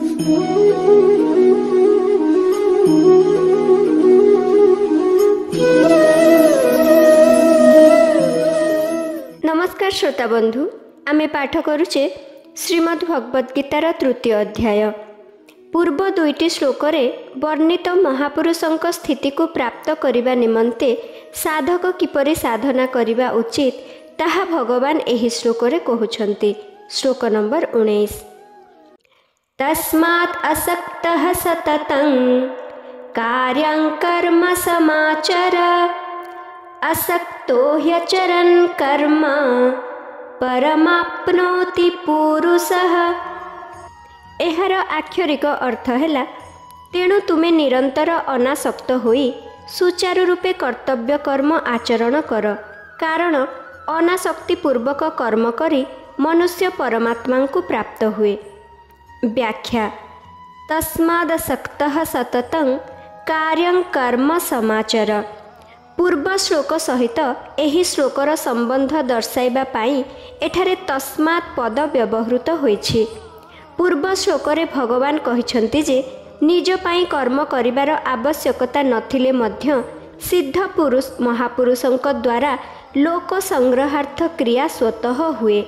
नमस्कार श्रोता बंधु, आमे पाठ करुचे श्रीमद् भगवद गीतार तृतीय अध्याय। पूर्व दुईटी श्लोक रे वर्णित महापुरुषंक स्थिति को प्राप्त करिबा निमंते साधक किपरि साधना करिबा उचित ताहा भगवान एही श्लोक रे कहउछन्ति। श्लोक नंबर 19। तस्मात् असक्तः सततं कार्यं कर्म समाचर असक्तो ह्यचरन् कर्म परमाप्नोति पुरुषः। एहार आक्षरिक अर्थ हैला, तेणु तुमे निरंतर अनासक्त होई सुचारु रूपे कर्तव्य कर्म आचरण कर, कारण अनासक्ति पूर्वक कर्म करी मनुष्य परमात्मा को प्राप्त हुए। व्याख्या। तस्मादसक्तः सततं कार्यं कर्म समाचर। पूर्व श्लोक सहित एही श्लोकर संबंध दर्शाइबा पाई एठारे तस्मात् पद व्यवहृत होइछि। पूर्व श्लोक रे भगवान कहिछन्ति जे निज पाई कर्म करिबार आवश्यकता नथिले मध्य सिद्ध पुरुष महापुरुषंक द्वारा लोक संग्रहार्थ क्रिया स्वतः हुए।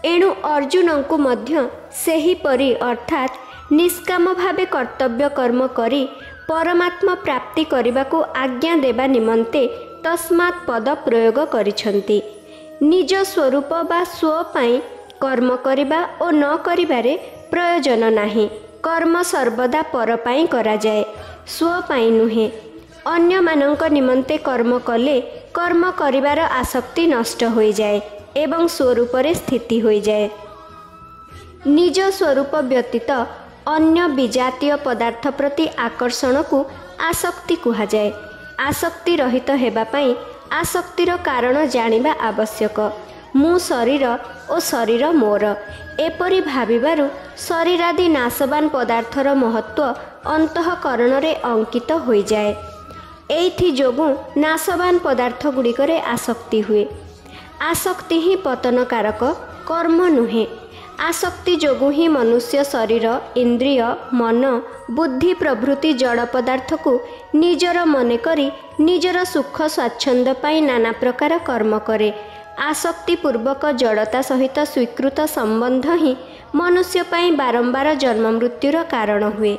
एणु अर्जुनंकु मध्य सेही परि अर्थात निष्काम भावे कर्तव्य कर्म करी परमात्मा प्राप्ति करने आज्ञा देवा निमंते तस्मात् पद प्रयोग करिछन्ति। निज स्वरूप बा स्व पाई कर्म करिबा ओ न करिबारे प्रयोजन नाही। कर्म सर्वदा पर पाई करा जाए, स्व पाई नुहे। अन्य मानंक निमंते कर्म कले कर्म करिबार आसक्ति नष्ट हो जाए एवं स्वरूप रे स्थिति हो जाए। निज स्वरूप व्यतीत अन्य विजातीय पदार्थ प्रति आकर्षण को आसक्ति कहा जाए। आसक्ति रहित हेबा पाई आसक्तिर कारण जानिबा आवश्यक। मु शरीर और शरीर मोर एपरि भाविबारु शरीरादि नाशवान पदार्थर महत्व अंतःकरण रे अंकित हो जाए। एथि जोगु नाशवान पदार्थ गुड़िकरे आसक्ति हुए। आसक्ति ही पतनकारक, कर्म नुहे। आसक्ति जोगु ही मनुष्य शरीर, इंद्रिय, मन, बुद्धि प्रभृति जड़ पदार्थ को निजर मन करी निजर सुख स्वाच्छंद पाई नाना प्रकार कर्म करे। आसक्ति पूर्वक जड़ता सहित स्वीकृत संबंध ही मनुष्य पाई बारंबार जन्म मृत्युर कारण हुए।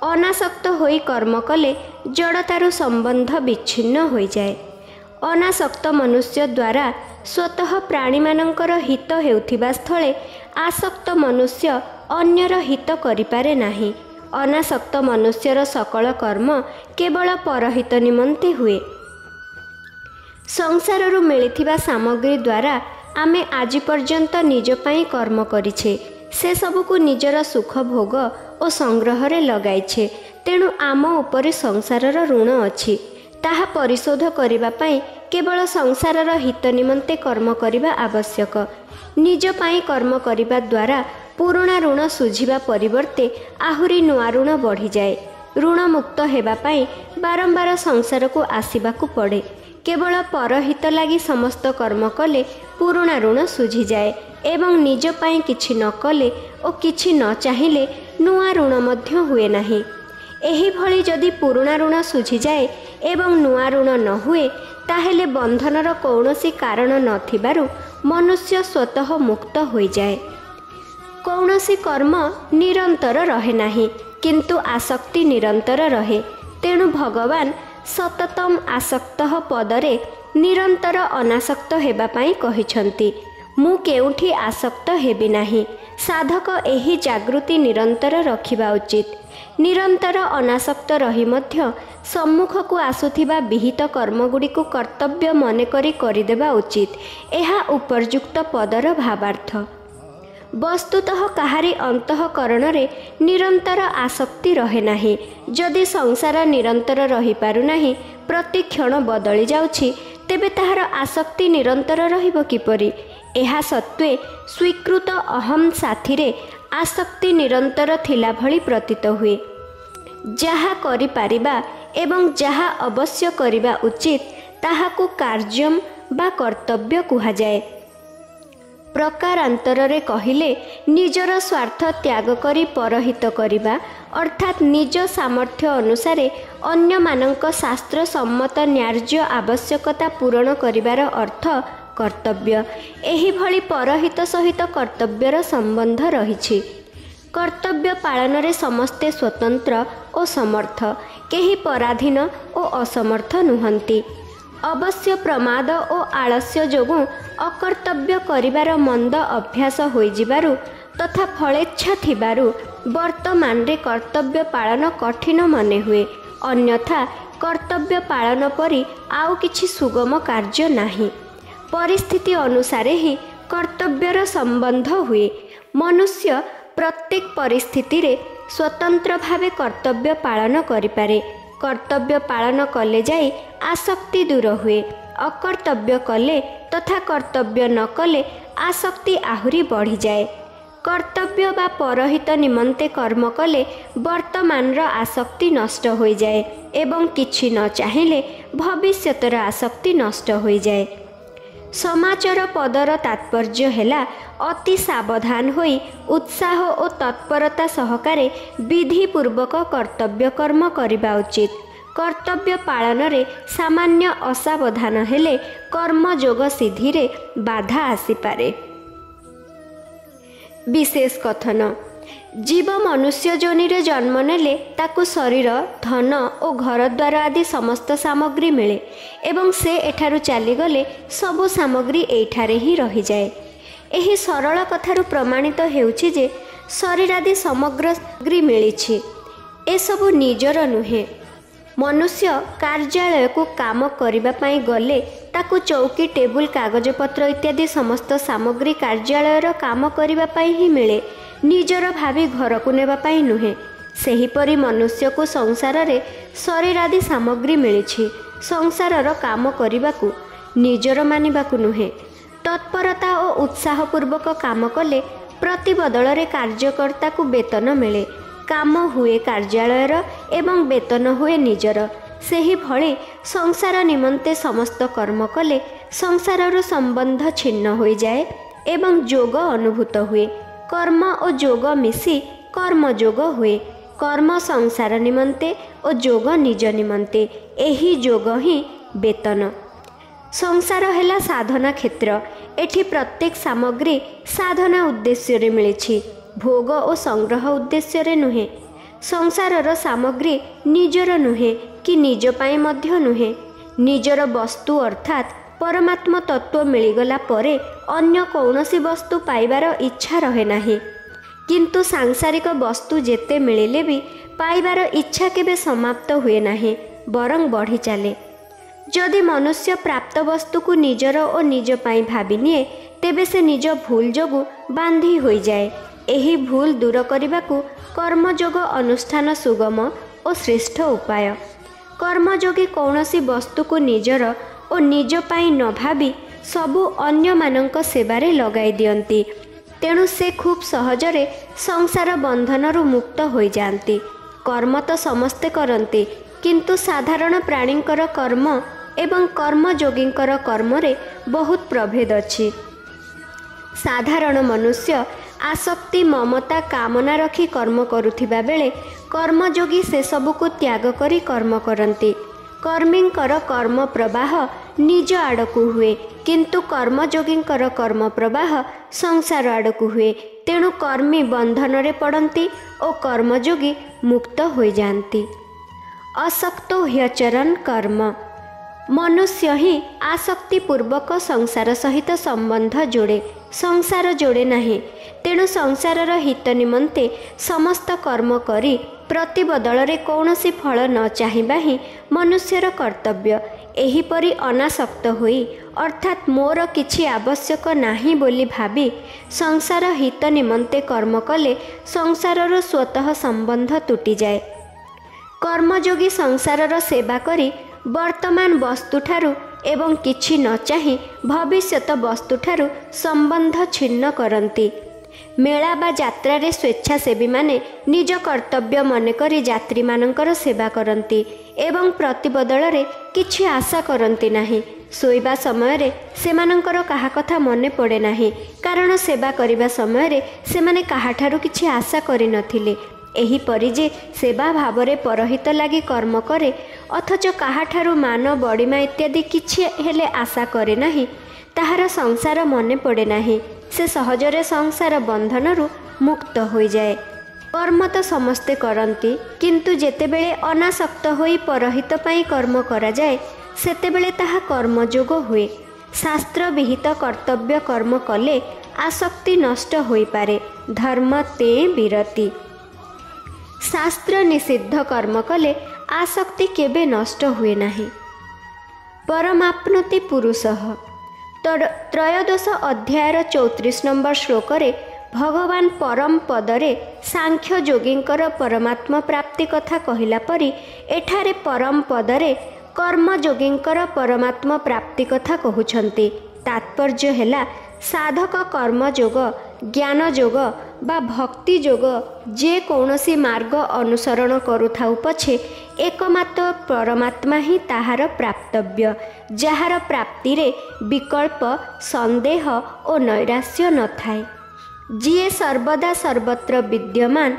अनासक्त होई कर्म कले जड़तारु संबंध विच्छिन्न हो जाए। अनासक्त मनुष्य द्वारा स्वतः प्राणी मानकर हित हेउथिबा स्थले आसक्त मनुष्य अन्यर हित करिपारे नाही। अनासक्त मनुष्यर सकल कर्म केवल परहित निमंते हुए। संसाररू मिलिथिबा सामग्री द्वारा आमे आज पर्यंत निज पाई कर्म करिछे, से सबको निजर सुख भोग और संग्रह रे लगाइछे। तेणु आम उपरे संसारर ऋण अछि, ताहा परिशोध करिबा पाई केवल संसारर हित निमंते कर्म करिबा आवश्यक। निज पाई कर्म करिबा द्वारा पुराणा ऋण सुझिबा परिवर्ते आहुरी नुआ ऋण बढ़ी जाए। ऋण मुक्त हेबा पाई बारंबार संसार को आसीबाकू पड़े। केवल परहित लगी समस्त कर्म कले पुराणा ऋण सुझी जाए एवं निज पाई किछि न कले और किछि न चाहिए नुआ ऋण मध्य हुए नाही। एही भली जदि पुराणा ऋण सुझी जाए एवं नुआ ऋण न हुए ताहेले बंधनर कौनसी कारण नथिबारु मनुष्य स्वतः मुक्त हो जाए। कौनसी कर्म निरंतर रहे नाही, किंतु आसक्ति निरंतर रहे। तेणु भगवान सततम आसक्तः पदरे निरंतर अनासक्त हेबा पाई कहिछन्ति। मु केउठी आसक्त हेबि नाही। साधक एही जागृति निरंतर रखिबा उचित। निरंतर अनासक्त रही मध्य सम्मुख को आसुथिबा विहित कर्मगुड़ी को कर्तव्य मन करी करिदेबा उचित। एहा उपरयुक्त पदर भावार्थ। वस्तुतः काहारी अंतःकरण रे निरंतर आसक्ति रहे नाही। जदि संसार निरंतर रही पारु नाही, प्रति क्षण बदली जाउछि, तेबे ताहार आसक्ति निरंतर रहिबो किपरि? एहा सत्वे स्वीकृत अहम साथी रे आसक्ति निरंतर थिला भली प्रतीत हुए। जहा करि पारिबा एवं जहा अवश्य करिबा उचित ताहाकु कार्यम बा कर्तव्य कुहा जाए। प्रकारांतरे कहिले निजर स्वार्थ त्याग करी परहित करिबा अर्थात निज सामर्थ्य अनुसारे अन्य मानक शास्त्र सम्मत न्याय्य आवश्यकता पूरण करिबार अर्थ कर्तव्य। एही भली परहित सहित कर्तव्यर संबंध रहिछि। कर्तव्य पालन रे समस्ते स्वतंत्र और समर्थ, केही पराधीन और असमर्थ नुहंती। अवश्य प्रमाद और आलस्य जोगु अकर्तव्य करिबार मंद अभ्यास होइजिबारु तथा फलेच्छा थिबारु वर्तमान रे कर्तव्य पालन कठिन मने हुए। अन्यथा कर्तव्य पालन परि आउ किछि सुगम कार्य नाही। परिस्थिति अनुसारे ही कर्तव्यर संबंध हुए। मनुष्य प्रत्येक परिस्थिति रे स्वतंत्र भावे कर्तव्य पालन करिपारे। कर्तव्य पालन कले जाई आसक्ति दूर हुए। अकर्तव्य कले तथा कर्तव्य न कले आसक्ति आहुरी बढ़ी जाए। कर्तव्य बा परहित निमंते कर्म कले वर्तमान रो आसक्ति नष्ट हो जाए एवं किछि न चाहिए भविष्यतर आसक्ति नष्ट हो जाए। समाचार पदर तात्पर्य हैला अति सावधान होई उत्साह और तत्परता सहकारे विधिपूर्वक कर्तव्य कर्म करिबा उचित। कर्तव्य पालन रे सामान्य असावधान हेले कर्मयोग सिद्धि रे बाधा आसीपारे। विशेष कथन जीव मनुष्य जोनिरे जन्म नेले ताकु शरीर धन और घरद्वार आदि समस्त सामग्री मिले एवं से एठारु चलीगले सबु सामग्री एठारे ही रही जाए। एही सरल कथारु प्रमाणित हेउछि जे शरीर आदि समग्र सामग्री मिलिछि ए सबु निजर नुहे। मनुष्य कार्यालय को काम करिबा पई गले ताकु चौकी टेबुल कागजपत्र इत्यादि समस्त सामग्री कार्यालय रो काम करिबा पई ही मिले, निजर भावी घर को नेबा पई नुहे। सेहीपरि मनुष्य को संसार रे शरीर आदि सामग्री मिलिछि संसार रो काम करिबाकू निजर मानिबाकू नुहे। तत्परता और उत्साहपूर्वक काम कले प्रतिबदल रे कार्यकर्ता को वेतन मिले। काम हुए कार्यालयर एवं वेतन हुए निजर। सेही भली संसार निमंते समस्त कर्म कले संसार संबंध छिन्न हो जाए एवं जोग अनुभूत हुए। कर्म और जोग मिसी कर्म जोग हुए। कर्म संसार निमंते और जोग निज निमंते। एही जोग ही वेतन। संसार हैला साधना क्षेत्र। एठी प्रत्येक सामग्री साधना उद्देश्य रे मिलिछि, भोग और संग्रह उद्देश्य रे नुहे। संसारर सामग्री निजर नुहे कि निज पाई मध्य नुहे। निजर वस्तु अर्थात परमात्म तत्व मिलिगला परे अन्य कौनसी वस्तु पाइबार इच्छा रहे नाही। किंतु सांसारिक वस्तु जेते मिलिले भी पाइबार इच्छा केबे समाप्त हुए नाही, बरं बढ़ी चले। जदि मनुष्य प्राप्त वस्तु को निजर और निज पाई भाबी निए तेबे से निज भूल जोगु बांधी होई जाए। एही भूल दूर करने कर्मयोग अनुष्ठान सुगम और श्रेष्ठ उपाय। कर्मयोगी कौनसी वस्तु को निजर और निज पाई न भाबी सबु अन्य मानक सेवारे लगाई दियंती। तेणु से खूब सहजरे संसार बंधनरु मुक्त हो जाती। कर्म तो समस्ते करती, किंतु साधारण प्राणींकर कर्म एवं कर्मयोगींकर कर्मरे बहुत प्रभेद अछि। साधारण मनुष्य आसक्ति ममता कामना रखी कर्म करुथिबा बेले कर्मयोगी से सबु को त्याग करी कर्म करती। कर्मींकर कर्म प्रवाह निज आड़कू हुए, किंतु कर्मयोगींकर कर्म प्रवाह संसार आड़कू हुए। तेणु कर्मी बंधन रे पड़ती और कर्मयोगी मुक्त हो जाती। असक्तो ह्यचरन् कर्म। मनुष्य ही आसक्तिपूर्वक संसार सहित संबंध जोड़े, संसार जोड़े नहीं। तेणु संसारर हित निमंते समस्त कर्म करी प्रतिबदल रे कौनसी फल न चाहिबा ही मनुष्यर कर्तव्य। एहीपरि अनासक्त होई अर्थात मोर किछि आवश्यक नाही बोली भाबी संसार हित निमंते कर्म कले संसारर स्वतः संबंध तुटी जाए। कर्मयोगी संसारर सेवा करी वर्तमान वस्तुठारु एवं किछि न चाहि भविष्यत वस्तुठारु संबंध छिन्न करती। मेला बा यात्रा रे स्वेच्छासेवी माने निज कर्तव्य मन करी यात्री मानकर सेवा करती एवं प्रतिबदल रे किछि आशा करती नाही। ଶୋଇବା ସମୟରେ ସେମାନଙ୍କର କାହା କଥା ମନେ ପଡ଼େ ନାହିଁ, କାରଣ ସେବା କରିବା ସମୟରେ ସେମାନେ କାହାଠାରୁ କିଛି ଆଶା କରିନଥିଲେ। ଏହିପରି ଯେ ସେବା ଭାବରେ ପରହିତ ଲାଗି କର୍ମ କରେ ଅଥଚ କାହାଠାରୁ ମାନ ବଡ଼ିମା ଇତ୍ୟାଦି କିଛି ହେଲେ ଆଶା କରେ ନାହିଁ, ତାହାର ସଂସାର ମନେ ପଡ଼େ ନାହିଁ। ସେ ସହଜରେ ସଂସାର ବନ୍ଧନରୁ ମୁକ୍ତ ହୋଇଯାଏ। କର୍ମ ତ ସମସ୍ତେ କରନ୍ତି, କିନ୍ତୁ ଯେତେବେଳେ ଅନାସକ୍ତ ହୋଇ ପରହିତ ପାଇଁ କର୍ମ କରାଯାଏ ସେତେବେଳେ ତାହା କର୍ମଯୋଗ ହୁଏ। ଶାସ୍ତ୍ର ବିହିତ କର୍ତ୍ତବ୍ୟ କର୍ମ କଲେ ଆସକ୍ତି ନଷ୍ଟ ହୋଇପାରେ। ଧର୍ମ ତେ ବିରତି। ଶାସ୍ତ୍ର ନିଷିଦ୍ଧ କର୍ମ କଲେ ଆସକ୍ତି କେବେ ନଷ୍ଟ ହୁଏ ନାହିଁ। ପରମାପ୍ନୋତି ପୁରୁଷଃ। ତ୍ରୟୋଦଶ ଅଧ୍ୟାୟର 34 ନମ୍ବର ଶ୍ଲୋକରେ ଭଗବାନ ପରମ ପଦରେ ସାଂଖ୍ୟ ଯୋଗୀଙ୍କର ପରମାତ୍ମା ପ୍ରାପ୍ତି କଥା କହିଲା ପରି ଏଠାରେ ପରମ ପଦରେ କର୍ମଯୋଗୀଙ୍କର ପରମାତ୍ମା ପ୍ରାପ୍ତି କଥା କହୁଛନ୍ତି। ତାତ୍ପର୍ଯ୍ୟ ହେଲା ସାଧକ କର୍ମଯୋଗ, ଜ୍ଞାନ ଯୋଗ ବା ଭକ୍ତି ଯୋଗ ଯେକୌଣସି ମାର୍ଗ ଅନୁସରଣ କରୁଥାଉ ପଛେ ଏକମାତ୍ର ପରମାତ୍ମା ହିଁ ତାହାର ପ୍ରାପ୍ତବ୍ୟ, ଯାହାର ପ୍ରାପ୍ତିରେ ବିକଳ୍ପ, ସନ୍ଦେହ ଓ ନୈରାଶ୍ୟ ନଥାଏ। ଯିଏ ସର୍ବଦା ସର୍ବତ୍ର ବିଦ୍ୟମାନ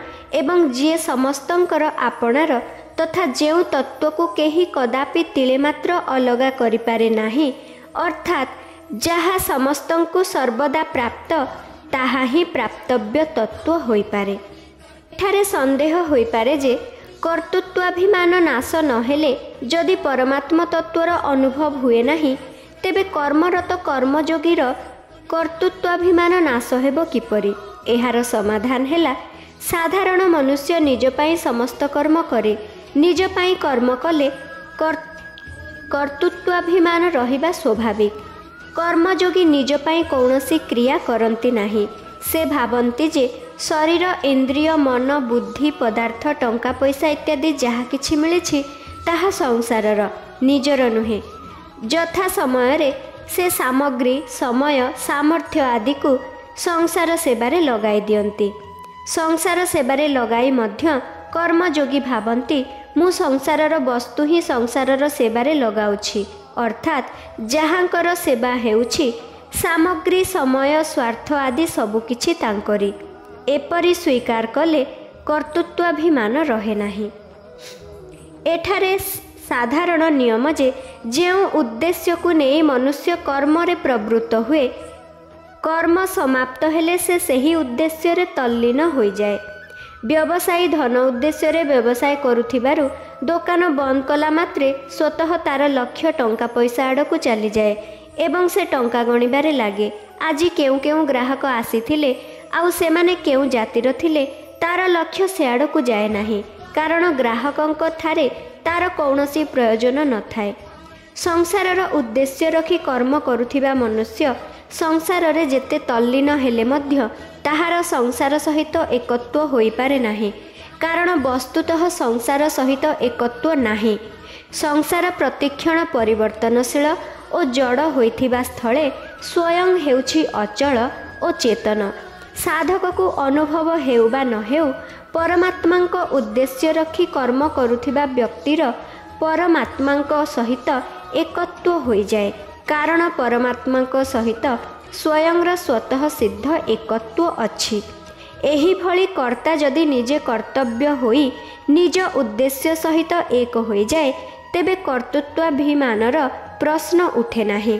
ଏବଂ ଯିଏ ସମସ୍ତଙ୍କର ଆପଣାର ତଥା ଯେଉଁ ତତ୍ତ୍ୱକୁ କେହି କଦାପି ତିଳେ ମାତ୍ର ଅଲଗା କରିପାରେ ନାହିଁ, ଅର୍ଥାତ୍ ଯାହା ସମସ୍ତଙ୍କୁ ସର୍ବଦା ପ୍ରାପ୍ତ, ତାହା ହିଁ ପ୍ରାପ୍ତବ୍ୟ ତତ୍ତ୍ୱ ହୋଇପାରେ। ଏଠାରେ ସନ୍ଦେହ ହୋଇପାରେ ଯେ କର୍ତ୍ତୃତ୍ୱାଭିମାନ ନାଶ ନହେଲେ ଯଦି ପରମାତ୍ମା ତତ୍ତ୍ୱର ଅନୁଭବ ହୁଏ ନାହିଁ, ତେବେ କର୍ମରତ କର୍ମଯୋଗୀର କର୍ତ୍ତୃତ୍ୱାଭିମାନ ନାଶ ହେବ କିପରି? ଏହାର ସମାଧାନ ହେଲା ସାଧାରଣ ମନୁଷ୍ୟ ନିଜ ପାଇଁ ସମସ୍ତ କର୍ମ କରେ। ନିଜ ପାଇଁ କର୍ମ କଲେ କର୍ତ୍ତୃତ୍ୱାଭିମାନ ରହିବା ସ୍ୱାଭାବିକ। କର୍ମଯୋଗୀ ନିଜ ପାଇଁ କୌଣସି କ୍ରିୟା କରନ୍ତି ନାହିଁ। ସେ ଭାବନ୍ତି ଯେ ଶରୀର, ଇନ୍ଦ୍ରିୟ, ମନ, ବୁଦ୍ଧି, ପଦାର୍ଥ, ଟଙ୍କା ପଇସା ଇତ୍ୟାଦି ଯାହା କିଛି ମିଳିଛି ତାହା ସଂସାରର, ନିଜର ନୁହେଁ। ଯଥା ସମୟରେ ସେ ସାମଗ୍ରୀ, ସମୟ, ସାମର୍ଥ୍ୟ ଆଦିକୁ ସଂସାର ସେବାରେ ଲଗାଇ ଦିଅନ୍ତି। ସଂସାର ସେବାରେ ଲଗାଇ ମଧ୍ୟ କର୍ମଯୋଗୀ ଭାବନ୍ତି ମୁଁ ସଂସାରର ବସ୍ତୁ ହିଁ ସଂସାରର ସେବାରେ ଲଗାଉଛି, ଅର୍ଥାତ୍ ଯାହାଙ୍କର ସେବା ହେଉଛି ସାମଗ୍ରୀ, ସମୟ, ସ୍ୱାର୍ଥ ଆଦି ସବୁକିଛି ତାଙ୍କରି। ଏପରି ସ୍ୱୀକାର କଲେ କର୍ତ୍ତୃତ୍ୱାଭିମାନ ରହେ ନାହିଁ। ଏଠାରେ ସାଧାରଣ ନିୟମ ଯେ ଯେଉଁ ଉଦ୍ଦେଶ୍ୟକୁ ନେଇ ମନୁଷ୍ୟ କର୍ମରେ ପ୍ରବୃତ୍ତ ହୁଏ, କର୍ମ ସମାପ୍ତ ହେଲେ ସେ ସେହି ଉଦ୍ଦେଶ୍ୟରେ ତଲ୍ଲୀନ ହୋଇଯାଏ। ବ୍ୟବସାୟୀ ଧନ ଉଦ୍ଦେଶ୍ୟରେ ବ୍ୟବସାୟ କରୁଥିବାରୁ ଦୋକାନ ବନ୍ଦ କଲା ମାତ୍ରେ ସ୍ୱତଃ ତାର ଲକ୍ଷ୍ୟ ଟଙ୍କା ପଇସା ଆଡ଼କୁ ଚାଲିଯାଏ ଏବଂ ସେ ଟଙ୍କା ଗଣିବାରେ ଲାଗେ। ଆଜି କେଉଁ କେଉଁ ଗ୍ରାହକ ଆସିଥିଲେ ଆଉ ସେମାନେ କେଉଁ ଜାତିର ଥିଲେ ତାର ଲକ୍ଷ୍ୟ ସେଆଡ଼କୁ ଯାଏ ନାହିଁ, କାରଣ ଗ୍ରାହକଙ୍କ ଠାରେ ତାର କୌଣସି ପ୍ରୟୋଜନ ନଥାଏ। ସଂସାରର ଉଦ୍ଦେଶ୍ୟ ରଖି କର୍ମ କରୁଥିବା ମନୁଷ୍ୟ ସଂସାରରେ ଯେତେ ତଲ୍ଲୀନ ହେଲେ ମଧ୍ୟ ତାହାର ସଂସାର ସହିତ ଏକତ୍ୱ ହୋଇପାରେ ନାହିଁ, କାରଣ ବସ୍ତୁତଃ ସଂସାର ସହିତ ଏକତ୍ୱ ନାହିଁ। ସଂସାର ପ୍ରତିକ୍ଷଣ ପରିବର୍ତ୍ତନଶୀଳ ଓ ଜଡ଼ ହୋଇଥିବା ସ୍ଥଳେ ସ୍ୱୟଂ ହେଉଛି ଅଚଳ ଓ ଚେତନ। ସାଧକକୁ ଅନୁଭବ ହେଉ ବା ନ ହେଉ, ପରମାତ୍ମାଙ୍କ ଉଦ୍ଦେଶ୍ୟ ରଖି କର୍ମ କରୁଥିବା ବ୍ୟକ୍ତିର ପରମାତ୍ମାଙ୍କ ସହିତ ଏକତ୍ୱ ହୋଇଯାଏ, କାରଣ ପରମାତ୍ମାଙ୍କ ସହିତ ସ୍ୱୟଂର ସ୍ୱତଃ ସିଦ୍ଧ ଏକତ୍ୱ ଅଛି। ଏହିଭଳି କର୍ତ୍ତା ଯଦି ନିଜେ କର୍ତ୍ତବ୍ୟ ହୋଇ ନିଜ ଉଦ୍ଦେଶ୍ୟ ସହିତ ଏକ ହୋଇଯାଏ, ତେବେ କର୍ତ୍ତୃତ୍ୱାଭିମାନର ପ୍ରଶ୍ନ ଉଠେ ନାହିଁ।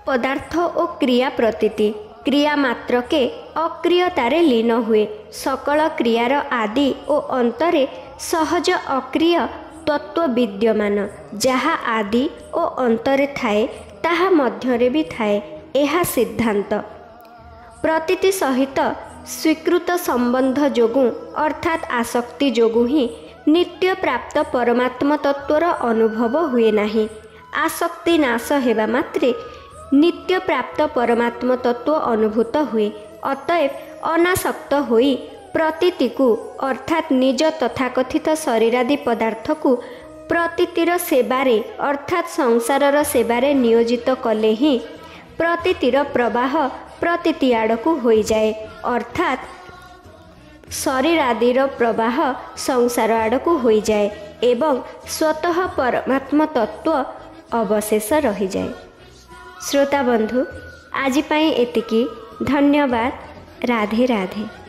ପଦାର୍ଥ ଓ କ୍ରିୟା ପ୍ରତୀତି। କ୍ରିୟା ମାତ୍ରକେ ଅକ୍ରିୟତାରେ ଲୀନ ହୁଏ। ସକଳ କ୍ରିୟାର ଆଦି ଓ ଅନ୍ତରେ ସହଜ ଅକ୍ରିୟ ତତ୍ତ୍ୱ ବିଦ୍ୟମାନ। ଯାହା ଆଦି ଓ ଅନ୍ତରେ ଥାଏ ତାହା ମଧ୍ୟରେ ବି ଥାଏ, ଏହା ସିଦ୍ଧାନ୍ତ। ପ୍ରତୀତି ସହିତ ସ୍ୱୀକୃତ ସମ୍ବନ୍ଧ ଯୋଗୁଁ ଅର୍ଥାତ୍ ଆସକ୍ତି ଯୋଗୁଁ ହିଁ ନିତ୍ୟ ପ୍ରାପ୍ତ ପରମାତ୍ମ ତତ୍ତ୍ୱର ଅନୁଭବ ହୁଏ ନାହିଁ। ଆସକ୍ତି ନାଶ ହେବା ମାତ୍ରେ ନିତ୍ୟ ପ୍ରାପ୍ତ ପରମାତ୍ମ ତତ୍ତ୍ୱ ଅନୁଭୂତ ହୁଏ। ଅତଏବ ଅନାସକ୍ତ ହୋଇ ପ୍ରତୀତିକୁ ଅର୍ଥାତ୍ ନିଜ ତଥାକଥିତ ଶରୀରାଦି ପଦାର୍ଥକୁ ପ୍ରତୀତିର ସେବାରେ ଅର୍ଥାତ୍ ସଂସାରର ସେବାରେ ନିୟୋଜିତ କଲେ ହିଁ ପ୍ରତୀତିର ପ୍ରବାହ ପ୍ରତୀତି ଆଡ଼କୁ ହୋଇଯାଏ, ଅର୍ଥାତ୍ ଶରୀରାଦିର ପ୍ରବାହ ସଂସାର ଆଡ଼କୁ ହୋଇଯାଏ ଏବଂ ସ୍ୱତଃ ପରମାତ୍ମ ତତ୍ତ୍ୱ ଅବଶେଷ ରହିଯାଏ। श्रोता बंधु आज पाई एतिकी। धन्यवाद। राधे राधे।